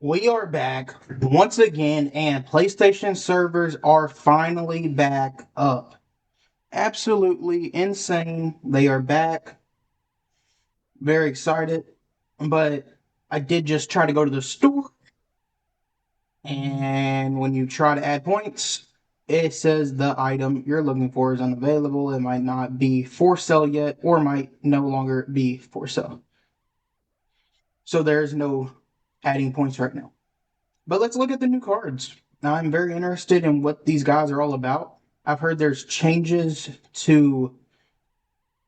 We are back once again, and PlayStation servers are finally back up. Absolutely insane. They are back. Very excited. But I did just try to go to the store, and when you try to add points, it says the item you're looking for is unavailable. It might not be for sale yet, or might no longer be for sale. So there's no adding points right now. But let's look at the new cards. Now, I'm very interested in what these guys are all about. I've heard there's changes to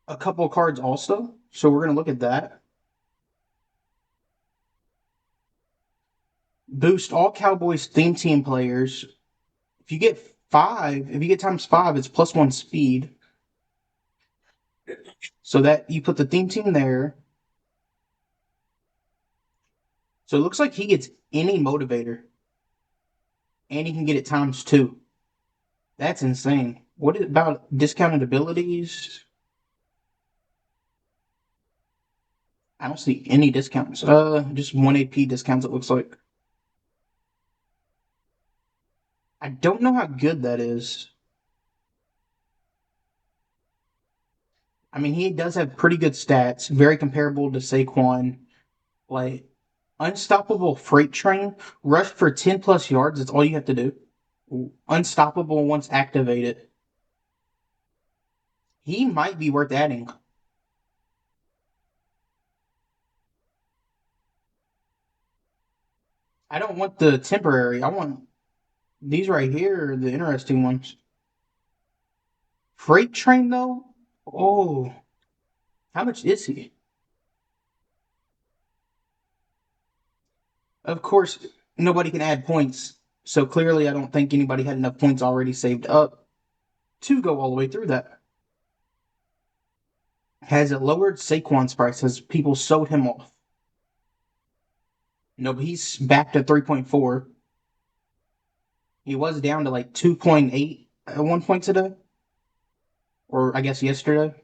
a couple of cards also, so we're going to look at that. Boost all Cowboys theme team players. If you get times five, it's +1 speed. So that you put the theme team there. So it looks like he gets any motivator, and he can get it times 2. That's insane. What about discounted abilities? I don't see any discounts. Just 1 AP discounts, it looks like. I don't know how good that is. I mean, he does have pretty good stats, very comparable to Saquon. Like, unstoppable freight train, rush for 10 plus yards, that's all you have to do. Unstoppable once activated. He might be worth adding. I don't want the temporary. I want these right here, the interesting ones. Freight train, though? Oh, how much is he? Of course, nobody can add points. So clearly, I don't think anybody had enough points already saved up to go all the way through that. Has it lowered Saquon's price? Has people sold him off? No, but he's back to 3.4. He was down to like 2.8 at one point today, or I guess yesterday.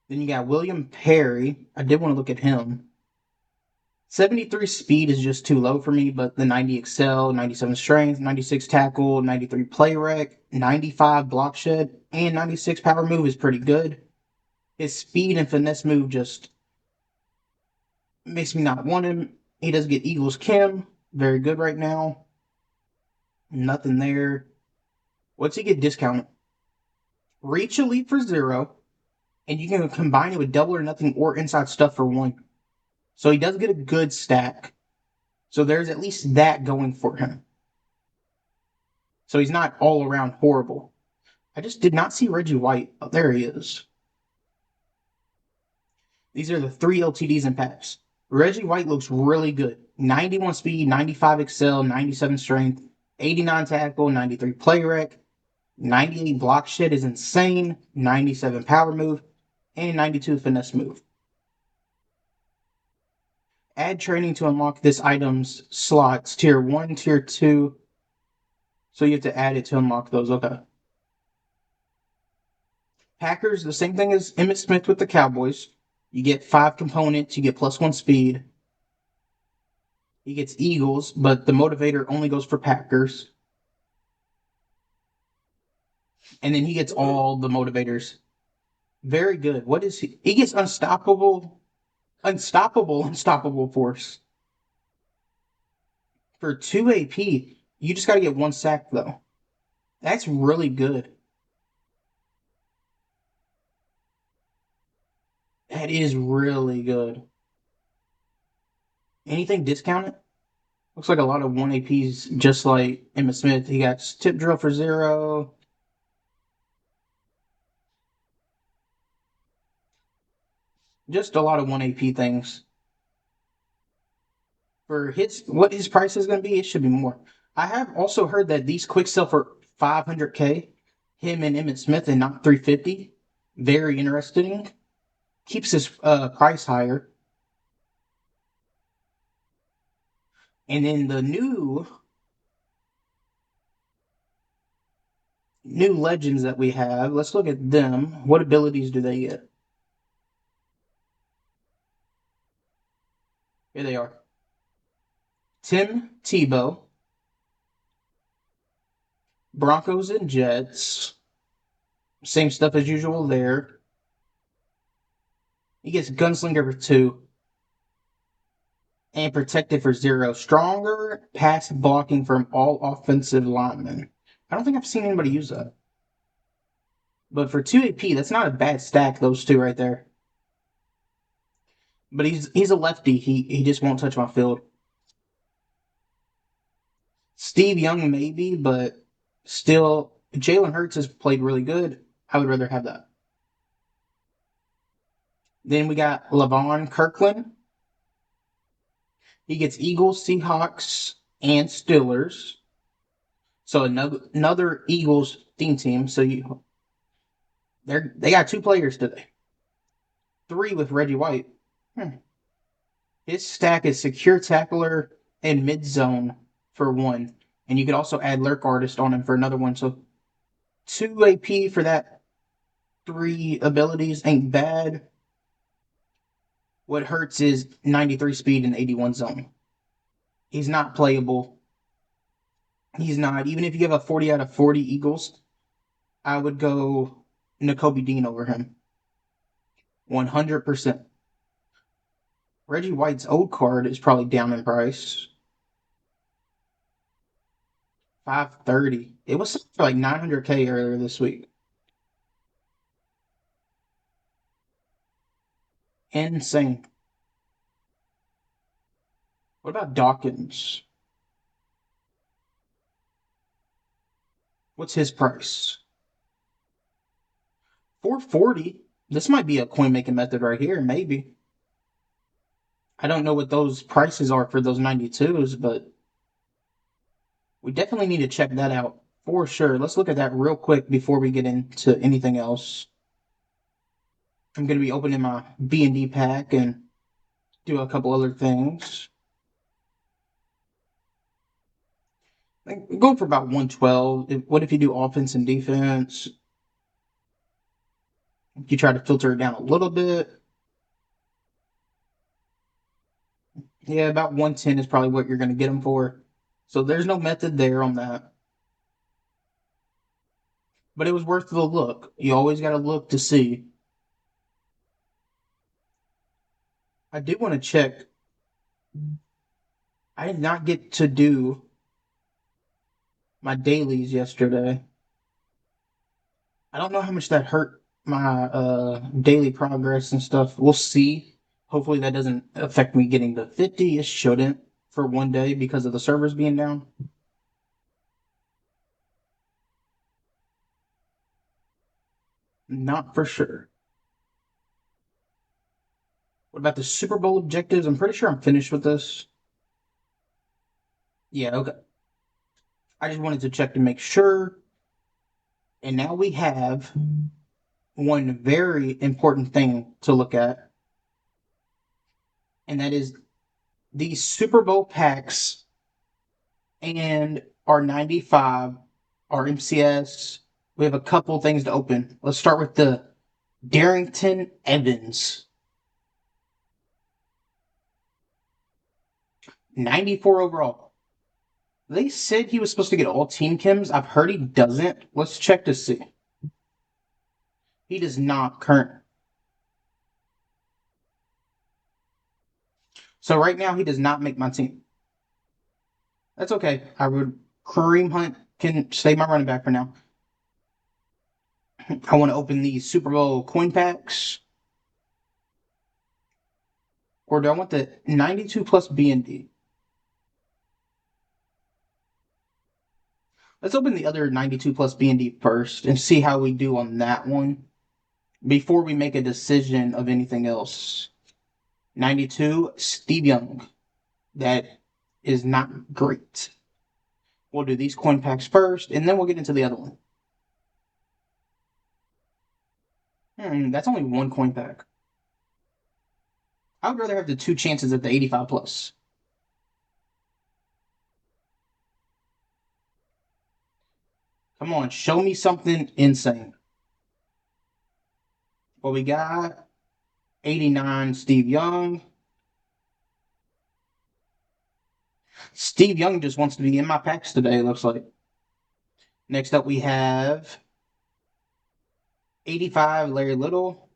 Then you got William Perry. I did want to look at him. 73 speed is just too low for me, but the 90 excel, 97 strength, 96 tackle, 93 play rec, 95 block shed, and 96 power move is pretty good. His speed and finesse move just makes me not want him. He does get Eagles Kim, very good right now. Nothing there. What's he get discounted? Reach Elite for 0, and you can combine it with double or nothing or inside stuff for 1. So he does get a good stack. So there's at least that going for him. So he's not all around horrible. I just did not see Reggie White. Oh, there he is. These are the 3 LTDs and packs. Reggie White looks really good. 91 speed, 95 excel, 97 strength, 89 tackle, 93 play rec, 98 block shed is insane, 97 power move, and 92 finesse move. Add training to unlock this item's slots, tier 1, tier 2. So you have to add it to unlock those. Okay. Packers, the same thing as Emmitt Smith with the Cowboys. You get 5 components, you get +1 speed. He gets Eagles, but the motivator only goes for Packers. And then he gets all the motivators. Very good. What is he? He gets unstoppable force. For 2 AP, you just got to get 1 sack, though. That's really good. That is really good. Anything discounted? Looks like a lot of 1 APs, just like Emmitt Smith. He got tip drill for 0. Just a lot of 1 AP things. For what his price is going to be, it should be more. I have also heard that these quick sell for 500K, him and Emmitt Smith, and not 350. Very interesting. Keeps his price higher. And then the new legends that we have, let's look at them. What abilities do they get? Here they are. Tim Tebow, Broncos and Jets. Same stuff as usual there. He gets Gunslinger for 2 and Protected for 0. Stronger pass blocking from all offensive linemen. I don't think I've seen anybody use that. But for 2 AP, that's not a bad stack, those two right there. But he's a lefty. He just won't touch my field. Steve Young, maybe, but still, Jalen Hurts has played really good. I would rather have that. Then we got Lavon Kirkland. He gets Eagles, Seahawks, and Steelers. So another Eagles theme team. So they got 2 players today. 3 with Reggie White. His stack is secure tackler and mid zone for 1. And you could also add lurk artist on him for another one. So 2 AP for that 3 abilities ain't bad. What hurts is 93 speed and 81 zone. He's not playable. He's not. Even if you have a 40 out of 40 Eagles, I would go Nakobe Dean over him. 100%. Reggie White's old card is probably down in price. 530. It was for like 900K earlier this week. Insane. What about Dawkins? What's his price? 440. This might be a coin making method right here, maybe. I don't know what those prices are for those 92s, but we definitely need to check that out for sure. Let's look at that real quick before we get into anything else. I'm going to be opening my B&D pack and do a couple other things. Go for about 112. What if you do offense and defense? You try to filter it down a little bit. Yeah, about 110 is probably what you're going to get them for. So there's no method there on that. But it was worth the look. You always got to look to see. I do want to check. I did not get to do my dailies yesterday. I don't know how much that hurt my daily progress and stuff. We'll see. Hopefully that doesn't affect me getting to 50. It shouldn't for one day because of the servers being down. Not for sure. What about the Super Bowl objectives? I'm pretty sure I'm finished with this. Yeah, okay. I just wanted to check to make sure. And now we have one very important thing to look at, and that is the Super Bowl packs and our 95, our MCS. We have a couple things to open. Let's start with the Darrington Evans. 94 overall. They said he was supposed to get all team chems. I've heard he doesn't. Let's check to see. He does not current. So right now he does not make my team. That's okay. Kareem Hunt can stay my running back for now. I want to open the Super Bowl coin packs. Or do I want the 92 plus B&D? Let's open the other 92 plus B&D first and see how we do on that one before we make a decision of anything else. 92, Steve Young. That is not great. We'll do these coin packs first, and then we'll get into the other one. That's only one coin pack. I would rather have the 2 chances at the 85 plus. Come on, show me something insane. Well, we got 89 Steve Young. Steve Young just wants to be in my packs today, it looks like. Next up, we have 85 Larry Little.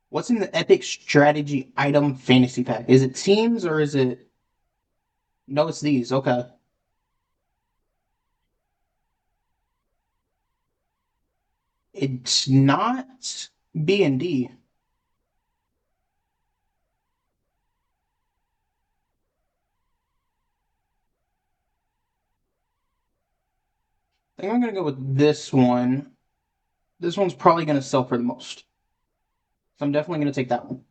What's in the Epic Strategy Item Fantasy Pack? Is it teams or is it... No, it's these. Okay. It's not B&D. I think I'm going to go with this one. This one's probably going to sell for the most. So I'm definitely going to take that one.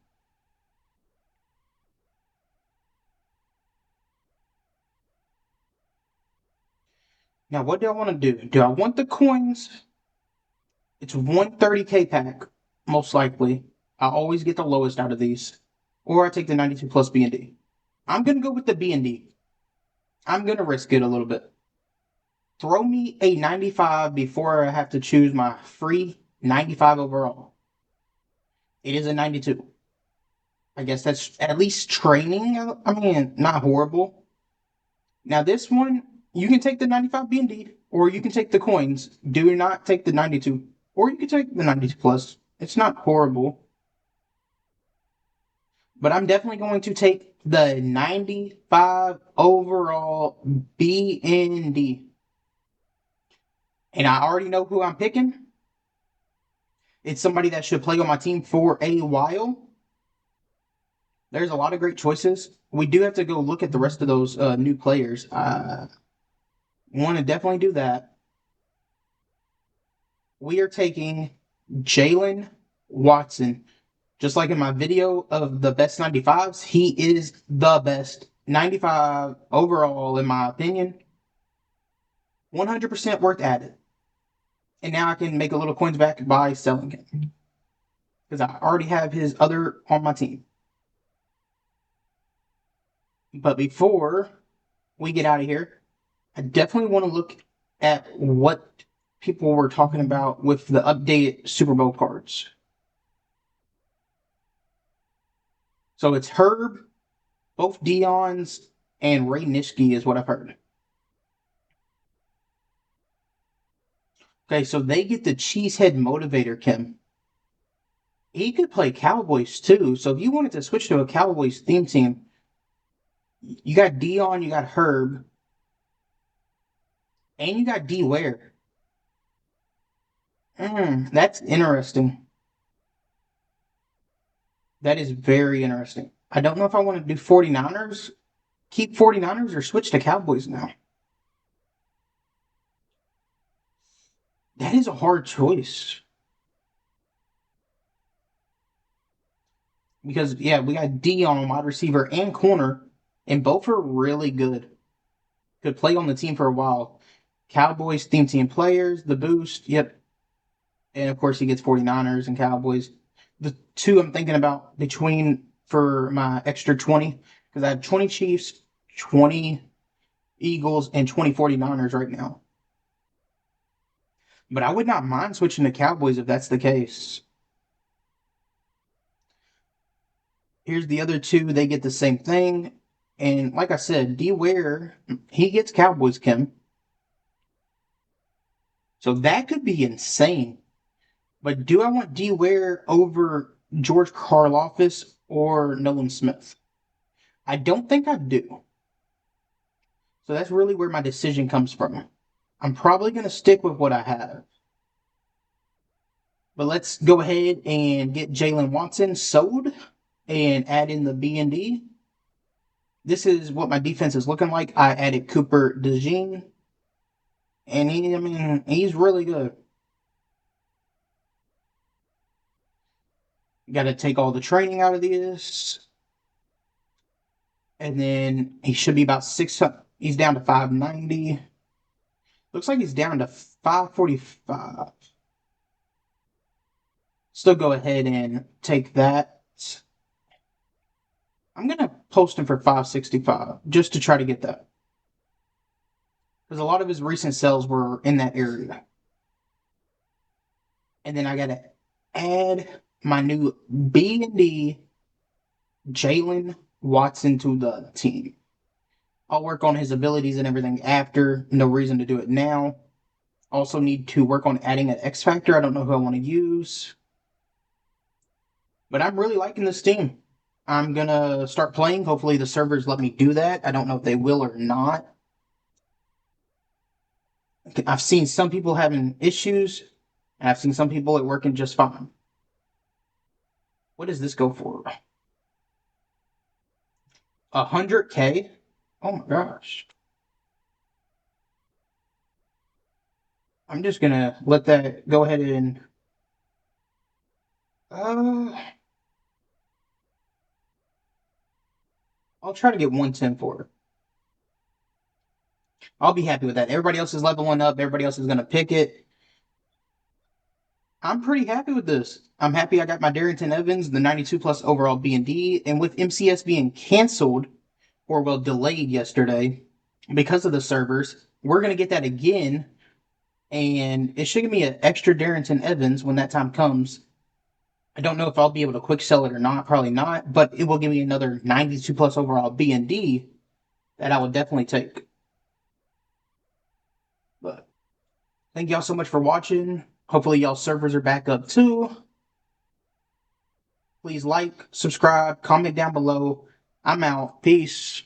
Now, what do I want to do? Do I want the coins? It's 130K pack, most likely. I always get the lowest out of these. Or I take the 92 plus B&D. I'm going to go with the B&D. I'm going to risk it a little bit. Throw me a 95 before I have to choose my free 95 overall. It is a 92. I guess that's at least training. I mean, not horrible. Now this one, you can take the 95 B&D, or you can take the coins. Do not take the 92, or you can take the 92 plus. It's not horrible. But I'm definitely going to take the 95 overall B&D. And I already know who I'm picking. It's somebody that should play on my team for a while. There's a lot of great choices. We do have to go look at the rest of those new players. Want to definitely do that. We are taking Jalen Watson. Just like in my video of the best 95s, he is the best 95 overall, in my opinion. 100% worth added. And now I can make a little coins back by selling him. Because I already have his other on my team. But before we get out of here, I definitely want to look at what people were talking about with the updated Super Bowl cards. So it's Herb, both Dion's, and Ray Nitschke is what I've heard. Okay, so they get the Cheesehead Motivator, Kim. He could play Cowboys too. So if you wanted to switch to a Cowboys theme team, you got Dion, you got Herb, and you got D Ware. That's interesting. That is very interesting. I don't know if I want to do 49ers, keep 49ers, or switch to Cowboys now. That is a hard choice. Because, yeah, we got Dion, wide receiver, and corner, and both are really good. Could play on the team for a while. Cowboys theme team players, the boost, yep. And, of course, he gets 49ers and Cowboys. The two I'm thinking about between for my extra 20, because I have 20 Chiefs, 20 Eagles, and 20 49ers right now. But I would not mind switching to Cowboys if that's the case. Here's the other two. They get the same thing. And like I said, D Ware, he gets Cowboys, Kim. So that could be insane. But do I want D Ware over George Karlaftis or Nolan Smith? I don't think I do. So that's really where my decision comes from. I'm probably going to stick with what I have. But let's go ahead and get Jalen Watson sold and add in the B&D. This is what my defense is looking like. I added Cooper DeJean. And he's really good. Got to take all the training out of this. And then he should be about 600. He's down to 590. Looks like he's down to 545. Still go ahead and take that. I'm going to post him for 565 just to try to get that. Because a lot of his recent sales were in that area. And then I got to add my new B&D Jalen Watson to the team. I'll work on his abilities and everything after. No reason to do it now. Also need to work on adding an X Factor. I don't know who I want to use. But I'm really liking this team. I'm going to start playing. Hopefully the servers let me do that. I don't know if they will or not. I've seen some people having issues, and I've seen some people it working just fine. What does this go for? 100K? Oh my gosh. I'm just gonna let that go ahead and I'll try to get 110 for it. I'll be happy with that. Everybody else is leveling up, everybody else is gonna pick it. I'm pretty happy with this. I'm happy I got my Darrington Evans, the 92 plus overall BND, and with MCS being canceled, or well delayed yesterday because of the servers, we're gonna get that again, and it should give me an extra Darrington Evans when that time comes. I don't know if I'll be able to quick sell it or not, probably not, but it will give me another 92 plus overall BND that I would definitely take. But thank y'all so much for watching. Hopefully y'all servers are back up too. Please like, subscribe, comment down below. I'm out. Peace.